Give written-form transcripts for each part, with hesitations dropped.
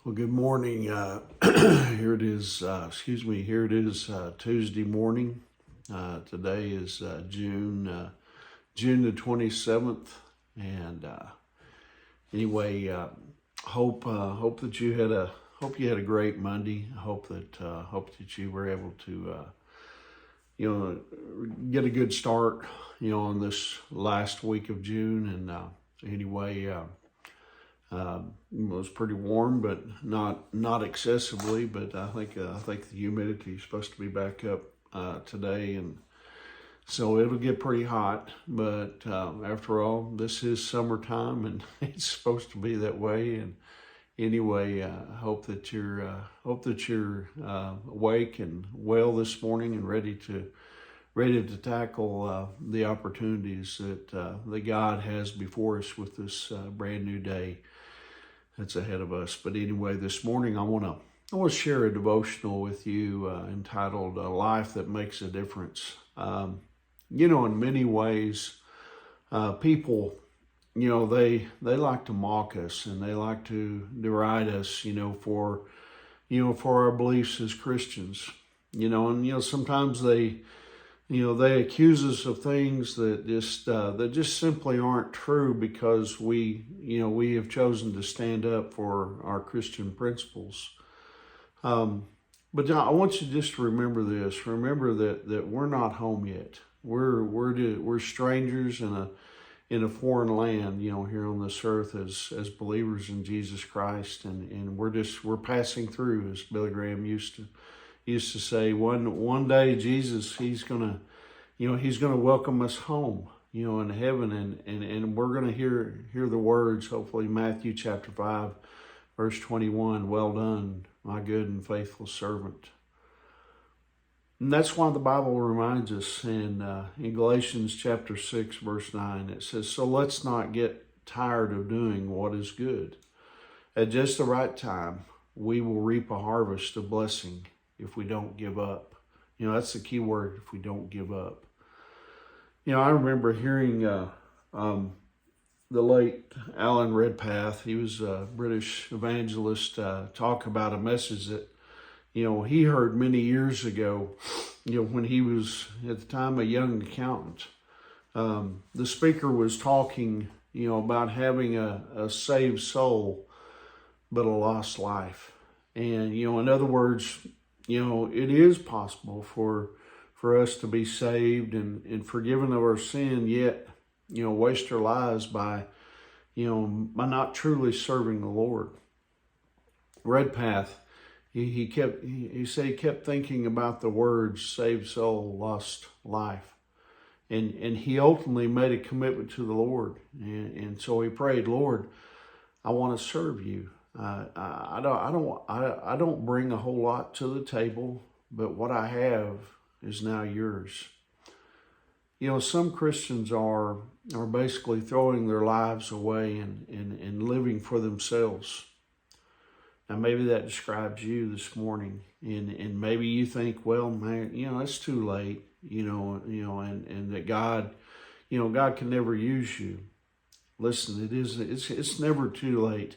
Well, good morning. Here it is. Here it is. Tuesday morning. Today is June the 27th. And anyway, hope that you had a great Monday. Hope that you were able to get a good start on this last week of June. And anyway. It was pretty warm, but not excessively. But I think the humidity is supposed to be back up today, and so it'll get pretty hot. But after all, this is summertime, and it's supposed to be that way. And anyway, I hope that you're awake and well this morning, and ready to tackle the opportunities that God has before us with this brand new day that's ahead of us. But anyway, this morning I want to share a devotional with you entitled "A Life That Makes a Difference." In many ways, people, they like to mock us, and they like to deride us, for our beliefs as Christians. And sometimes they accuse us of things that just simply aren't true, because we have chosen to stand up for our Christian principles. But I want you just to remember this. Remember that we're not home yet. We're strangers in a foreign land, here on this earth as believers in Jesus Christ, and we're passing through, as Billy Graham used to say. One day Jesus, he's gonna welcome us home, in heaven, and we're gonna hear the words, hopefully, Matthew chapter 5, verse 21, "Well done, my good and faithful servant." And that's why the Bible reminds us in Galatians chapter 6, verse 9, it says, "So let's not get tired of doing what is good. At just the right time, we will reap a harvest of blessing if we don't give up." That's the key word, if we don't give up. I remember hearing the late Alan Redpath. He was a British evangelist, talk about a message that, he heard many years ago, when he was at the time a young accountant. The speaker was talking, about having a saved soul, but a lost life. And, in other words, it is possible for us to be saved and forgiven of our sin, yet, waste our lives by not truly serving the Lord. Redpath, he said he kept thinking about the words "saved soul, lost life," and he ultimately made a commitment to the Lord, and so he prayed, "Lord, I want to serve you. I don't bring a whole lot to the table, but what I have is now yours." Some Christians are basically throwing their lives away and living for themselves. Now, maybe that describes you this morning, and maybe you think, well, man, it's too late, and that God can never use you. Listen, it's never too late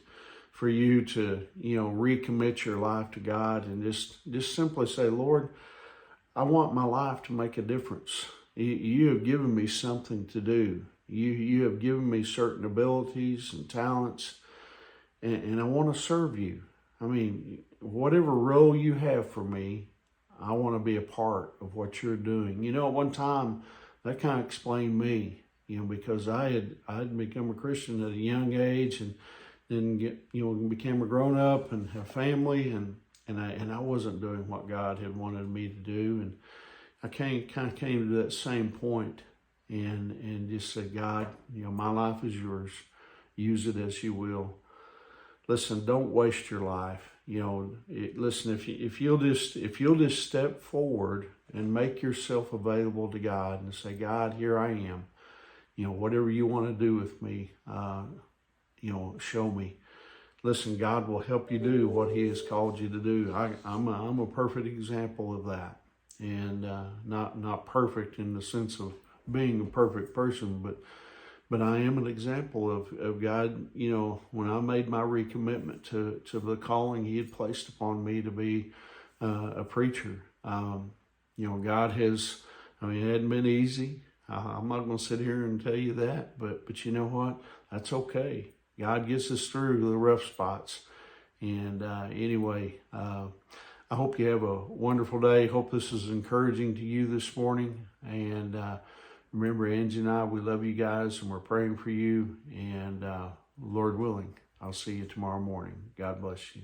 for you to, recommit your life to God and just simply say, "Lord, I want my life to make a difference. You have given me something to do. You have given me certain abilities and talents, and I want to serve you. I mean, whatever role you have for me, I want to be a part of what you're doing." At one time, that kind of explained me, because I had become a Christian at a young age, and then became a grown up and have family, and I wasn't doing what God had wanted me to do, and I kind of came to that same point, and just said, "God, my life is yours. Use it as you will." Listen, don't waste your life. Listen, if you'll just step forward and make yourself available to God and say, "God, here I am. Whatever you want to do with me, show me." Listen, God will help you do what He has called you to do. I'm a perfect example of that, and not perfect in the sense of being a perfect person, but but I am an example of God. You know, when I made my recommitment to the calling He had placed upon me to be a preacher, you know, God has. I mean, it hadn't been easy. I'm not going to sit here and tell you that, but you know what? That's okay. God gets us through the rough spots. And anyway, I hope you have a wonderful day. Hope this is encouraging to you this morning. And remember, Angie and I, we love you guys, and we're praying for you. And Lord willing, I'll see you tomorrow morning. God bless you.